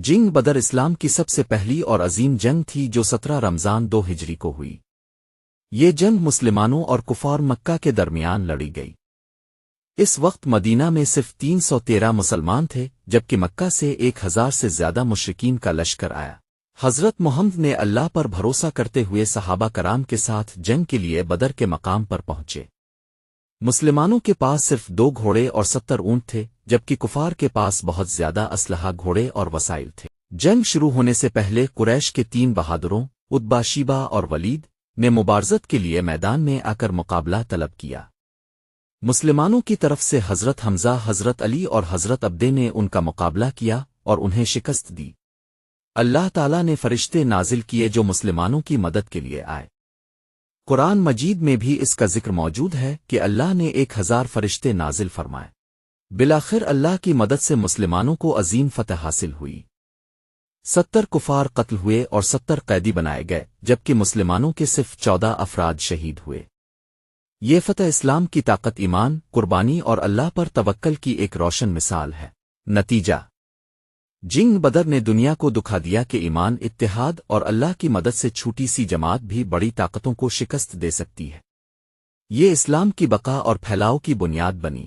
جنگ بدر اسلام کی سب سے پہلی اور عظیم جنگ تھی جو 17 رمضان 2 ہجری کو ہوئی۔ یہ جنگ مسلمانوں اور کفار مکہ کے درمیان لڑی گئی۔ اس وقت مدینہ میں صرف 313 مسلمان تھے، جبکہ مکہ سے 1000 سے زیادہ مشرکین کا لشکر آیا۔ حضرت محمد نے اللہ پر بھروسہ کرتے ہوئے صحابہ کرام کے ساتھ جنگ کے لیے بدر کے مقام پر پہنچے۔ مسلمانوں کے پاس صرف 2 گھوڑے اور 70 اونٹ تھے، جبکہ کفار کے پاس بہت زیادہ اسلحہ، گھوڑے اور وسائل تھے۔ جنگ شروع ہونے سے پہلے قریش کے 3 بہادروں عتبہ، شیبہ اور ولید نے مبارزت کے لیے میدان میں آ کر مقابلہ طلب کیا۔ مسلمانوں کی طرف سے حضرت حمزہ، حضرت علی اور حضرت عبدے نے ان کا مقابلہ کیا اور انہیں شکست دی۔ اللہ تعالیٰ نے فرشتے نازل کیے جو مسلمانوں کی مدد کے لیے آئے۔ قرآن مجید میں بھی اس کا ذکر موجود ہے کہ اللہ نے 1000 فرشتے نازل فرمائے۔ بالآخر اللہ کی مدد سے مسلمانوں کو عظیم فتح حاصل ہوئی۔ 70 کفار قتل ہوئے اور 70 قیدی بنائے گئے، جبکہ مسلمانوں کے صرف 14 افراد شہید ہوئے۔ یہ فتح اسلام کی طاقت، ایمان، قربانی اور اللہ پر توکل کی ایک روشن مثال ہے۔ نتیجہ: جنگ بدر نے دنیا کو دکھا دیا کہ ایمان، اتحاد اور اللہ کی مدد سے چھوٹی سی جماعت بھی بڑی طاقتوں کو شکست دے سکتی ہے۔ یہ اسلام کی بقا اور پھیلاؤ کی بنیاد بنی۔